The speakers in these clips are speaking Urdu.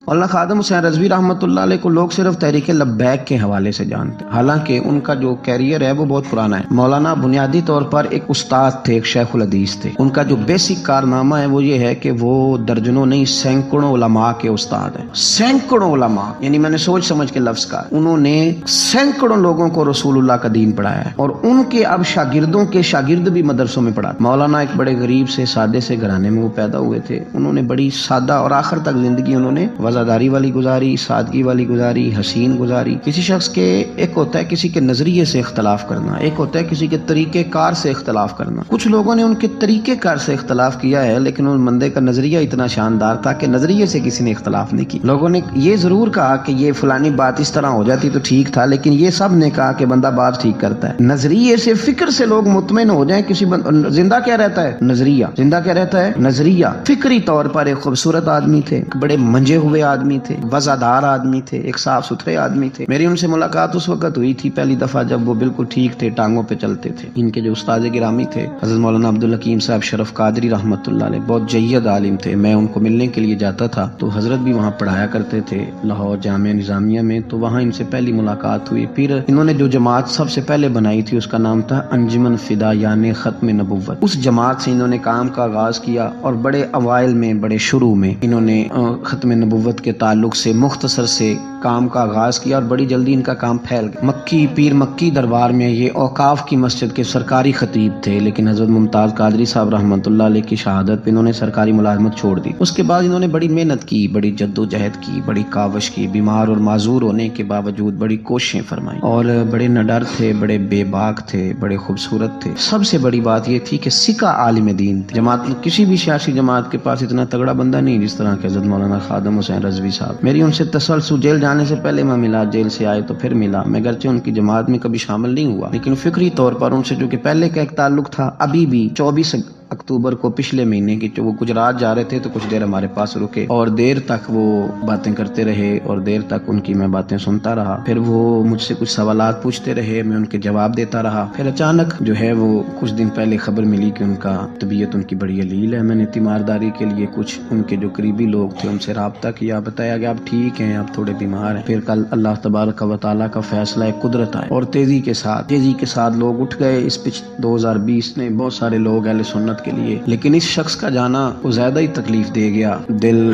مولانا خادم حسین رضوی رحمۃ اللہ علیہ کو لوگ صرف تحریک لبیک کے حوالے سے جانتے ہیں، حالانکہ ان کا جو کیریئر ہے وہ بہت پرانا ہے۔ مولانا بنیادی طور پر ایک استاد تھے، ایک شیخ الحدیث تھے۔ ان کا جو بیسک کارنامہ ہے وہ یہ ہے کہ وہ درجنوں نہیں سینکڑوں علماء کے استاد ہیں، سینکڑوں علماء، یعنی میں نے سوچ سمجھ کے لفظ کہا، انہوں نے سینکڑوں لوگوں کو رسول اللہ کا دین پڑھایا ہے، اور ان کے اب شاگردوں کے شاگرد بھی مدرسوں میں پڑھا۔ مولانا ایک بڑے غریب سے سادے سے گھرانے میں وہ پیدا ہوئے تھے، انہوں نے بڑی سادہ اور آخر تک زندگی انہوں نے وفاداری والی گزاری، سادگی والی گزاری، حسین گزاری۔ کسی شخص کے ایک ہوتا ہے کسی کے نظریے سے اختلاف کرنا، ایک ہوتا ہے کسی کے طریقہ کار سے اختلاف کرنا۔ کچھ لوگوں نے ان کے طریقہ کار سے اختلاف کیا ہے، لیکن ان بندے کا نظریہ اتنا شاندار تھا کہ نظریے سے کسی نے اختلاف نہیں کی۔ لوگوں نے یہ ضرور کہا کہ یہ فلانی بات اس طرح ہو جاتی تو ٹھیک تھا، لیکن یہ سب نے کہا کہ بندہ بات ٹھیک کرتا ہے۔ نظریے سے، فکر سے لوگ مطمئن ہو جائیں کسی زندہ کیا رہتا ہے؟ نظریہ۔ زندہ کیا رہتا ہے؟ نظریہ۔ فکری طور پر ایک خوبصورت آدمی تھے، بڑے منجے ہوئے آدمی تھے، وزادار آدمی تھے، ایک صاف ستھرے آدمی تھے۔ میری ان سے ملاقات اس وقت ہوئی تھی پہلی دفعہ جب وہ بالکل ٹھیک تھے، ٹانگوں پہ چلتے تھے۔ ان کے جو استاد گرامی تھے حضرت مولانا عبدالحکیم صاحب شرف قادری رحمۃ اللہ علیہ، بہت جید عالم تھے۔ میں ان کو ملنے کے لیے جاتا تھا تو حضرت بھی وہاں پڑھایا کرتے تھے لاہور جامعہ نظامیہ میں، تو وہاں ان سے پہلی ملاقات ہوئی۔ پھر انہوں نے جو جماعت سب سے پہلے بنائی تھی اس کا نام تھا انجمن فدا یعنی ختم نبوت۔ اس جماعت سے انہوں نے کام کا آغاز کیا، اور بڑے اوائل میں، بڑے شروع میں انہوں نے ختم نبوت کے تعلق سے مختصر سے کام کا آغاز کیا، اور بڑی جلدی ان کا کام پھیل گیا۔ مکی پیر مکی دربار میں یہ اوقاف کی مسجد کے سرکاری خطیب تھے، لیکن حضرت ممتاز قادری صاحب رحمۃ اللہ علیہ کی شہادت پہ انہوں نے سرکاری ملازمت چھوڑ دی۔ اس کے بعد انہوں نے بڑی محنت کی، بڑی جد و جہد کی، بڑی کاوش کی، بیمار اور معذور ہونے کے باوجود بڑی کوششیں فرمائیں، اور بڑے نڈر تھے، بڑے بے باک تھے، بڑے خوبصورت تھے۔ سب سے بڑی بات یہ تھی کہ سکہ عالم دین تھے۔ جماعت کسی بھی سیاسی جماعت کے پاس اتنا تگڑا بندہ نہیں جس طرح کہ حضرت مولانا خادم حسین رضوی صاحب۔ میری ان سے تسلسل جیل جانے سے پہلے میں ملا، جیل سے آئے تو پھر ملا۔ میں گرچہ ان کی جماعت میں کبھی شامل نہیں ہوا، لیکن فکری طور پر ان سے جو کہ پہلے کا ایک تعلق تھا، ابھی بھی 24 اکتوبر کو پچھلے مہینے کی وہ گجرات جا رہے تھے تو کچھ دیر ہمارے پاس رکے، اور دیر تک وہ باتیں کرتے رہے، اور دیر تک ان کی میں باتیں سنتا رہا۔ پھر وہ مجھ سے کچھ سوالات پوچھتے رہے، میں ان کے جواب دیتا رہا۔ پھر اچانک جو ہے وہ کچھ دن پہلے خبر ملی کہ ان کا طبیعت ان کی بڑی علیل ہے۔ میں نے تیمارداری کے لیے کچھ ان کے جو قریبی لوگ تھے ان سے رابطہ کیا، بتایا کہ آپ ٹھیک ہیں، آپ تھوڑے بیمار ہیں۔ پھر کل اللہ تبارک و تعالیٰ کا فیصلہ ہے، قدرت آئے، اور تیزی کے ساتھ لوگ اٹھ گئے۔ اس 2020 نے بہت سارے لوگ اہل سنت کے لیے، لیکن اس شخص کا جانا وہ زیادہ ہی تکلیف دے گیا۔ دل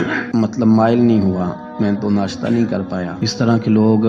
مائل نہیں ہوا، میں تو ناشتہ نہیں کر پایا۔ اس طرح کے لوگ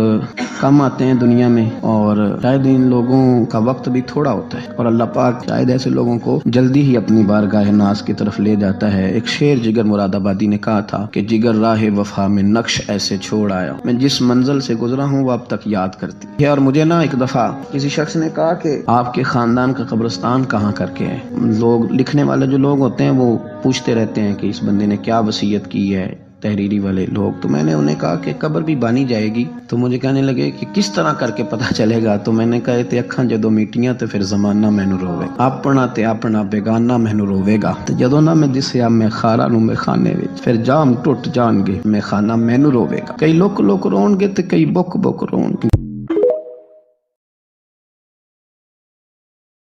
کم آتے ہیں دنیا میں، اور شاید ان لوگوں کا وقت بھی تھوڑا ہوتا ہے، اور اللہ پاک شاید ایسے لوگوں کو جلدی ہی اپنی بارگاہ ناز کی طرف لے جاتا ہے۔ ایک شعر جگر مراد آبادی نے کہا تھا کہ جگر راہ وفا میں نقش ایسے چھوڑ آیا، میں جس منزل سے گزرا ہوں وہ اب تک یاد کرتی ہے۔ اور مجھے نا ایک دفعہ کسی شخص نے کہا کہ آپ کے خاندان کا قبرستان کہاں کر کے ہے۔ لوگ لکھنے والے جو لوگ ہوتے ہیں وہ پوچھتے رہتے ہیں کہ اس بندے نے کیا وصیت کی ہے، تحریری والے لوگ۔ تو میں نے انہیں کہا کہ قبر بھی بانی جائے گی۔ تو مجھے کہنے لگے کہ کس طرح کر کے پتہ چلے گا؟ تو میں نے کہا تے اکھاں جدو میٹیاں تے پھر زمانہ مینوں روے، اپنا تے اپنا بیگانہ مینوں روے گا، تے جدو نہ میں دسیا میں خارا نوں میں خانے وچ، پھر جام ٹوٹ جان گے میں خانہ مینوں روے گا۔ کئی لوک لوک رون گے تے کئی بک بک رون گے۔